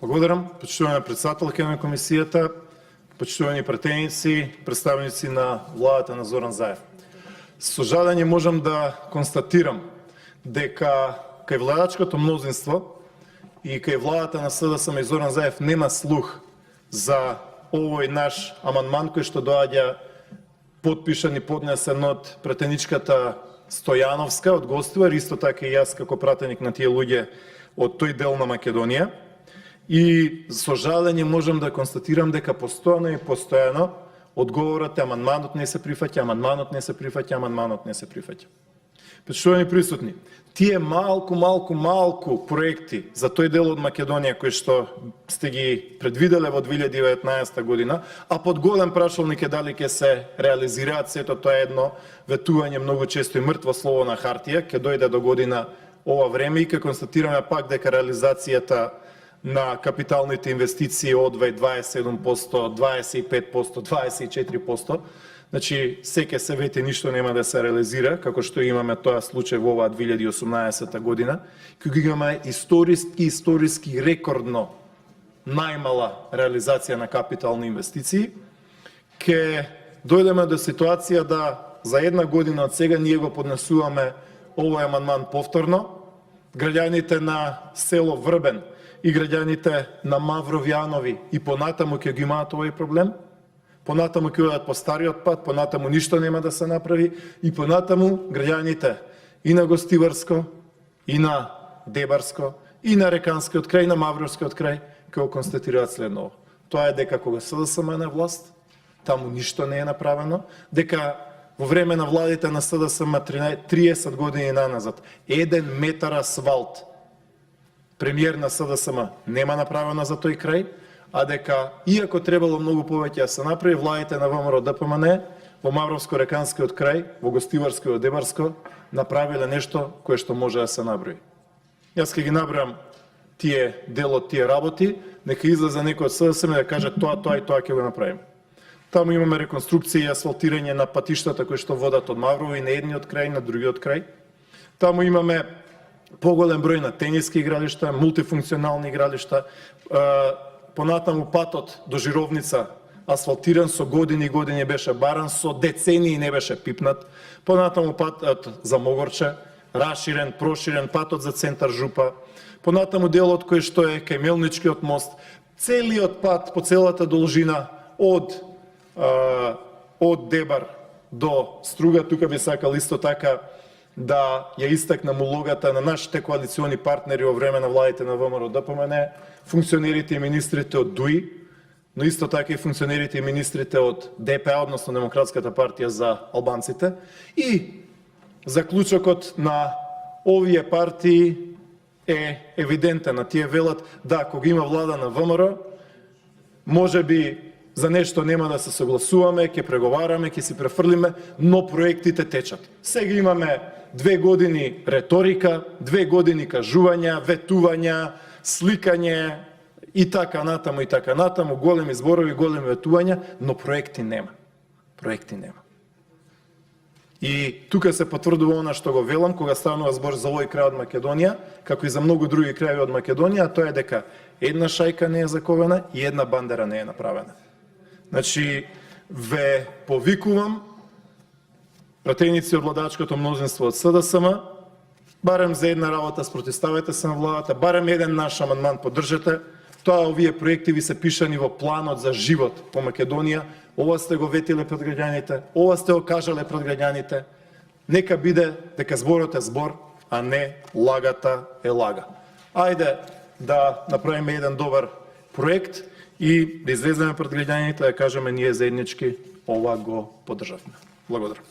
Благодарам, почитувани председателка на комисията, почитувани пратеници, представници на владата на Зоран Заев. Со жалење можам да констатирам дека кај владачкото мнозинство и кај владата на СДСМ и Зоран Заев нема слух за овој наш амандман кој што доаѓа подпишан и поднесен од пратеничката Стојановска од Гостивар, исто така и јас како пратеник на тие луѓе од тој дел на Македонија. И со жалење можам да констатирам дека постојано одговорот е амандманот не се прифаќа, амандманот не се прифаќа, амандманот не се прифаќа. Почитувани присутни, тие малку проекти за тој дел од Македонија кои што сте ги предвиделе во 2019 година, а под голем прашалник е дали ќе се реализираат, сето тоа е едно ветување многу често и мртво слово на хартија, ќе дојде до година ова време и ќе констатираме пак дека реализацијата на капиталните инвестиции одвај 27%, 25%, 24%, значи секе се вети ништо нема да се реализира, како што имаме тоа случај во оваа 2018 година, кога имаме историски рекордно најмала реализација на капитални инвестиции, ќе дојдеме до ситуација да за една година од сега ние го поднесуваме овој амандман повторно, граѓаните на село Врбен и граѓаните на Мавровјанови и понатаму ќе ги имаат овој проблем, понатаму ќе одат по стариот пат, понатаму ништо нема да се направи и понатаму граѓаните и на Гостиварско, и на Дебарско, и на Реканскиот крај, и на Мавровскиот крај ќе го констатираат следно. Тоа е дека кога СДСМ е на власт, таму ништо не е направено, дека во време на владите на СДСМ 30 години наназад, 1 метар асфалт премиер на СДСМ нема направено за тој крај, а дека иако требало многу повеќе да се направи, владите на ВМРО ДПМН во Мавровско-Реканскиот крај, во Гостиварско и во Дебарско направиле нешто кое што може да се наброи. Јас ќе ги набројам тие дел од тие работи, нека излезе некој од СДСМ да каже тоа и тоа ќе го направиме. Таму имаме реконструкција и асфалтирање на патиштата кои што водат од Маврово и на едниот крај, на другиот крај. Таму имаме поголем број на тениски игралишта, мултифункционални игралишта, понатаму патот до Жировница асфалтиран со години и години беше баран, со децении не беше пипнат, понатаму патот за Могорче, расширен, проширен, патот за центар Жупа, понатаму делот кој што е кај Мелничкиот мост, целиот пат по целата должина од Дебар до Струга. Тука би сакал исто така да ја истакнам улогата на нашите коалициони партнери во време на владите на ВМРО ДПМН, функционерите и министрите од ДУИ, но исто така и функционерите и министрите од ДПА, односно Демократската партија за албанците. И заклучокот на овие партии е евидентен, а тие велат да, кога има влада на ВМРО, може би за нешто нема да се согласуваме, ќе преговараме, ќе си префрлиме, но проектите течат. Сега имаме 2 години реторика, 2 години кажувања, ветувања, сликање и така натаму, големи зборови, големи ветувања, но проекти нема. Проекти нема. И тука се потврдува она што го велам кога станува збор за овој крај од Македонија, како и за многу други крајеви од Македонија, а тоа е дека една шајка не е заковена и една бандера не е направена. Значи, ве повикувам, пратеници од владачкото мнозинство од СДСМ, барем за една работа спротивставете се на владата, барем еден наш амандман поддржете, тоа овие проекти ви се пишани во планот за живот по Македонија, ова сте го ветиле пред граѓаните, ова сте го кажале пред граѓаните, нека биде дека зборот е збор, а не лагата е лага. Ајде да направиме еден добар проект и да излеземе пред граѓаните да кажеме ние заеднички ова го поддржавме. Благодарам.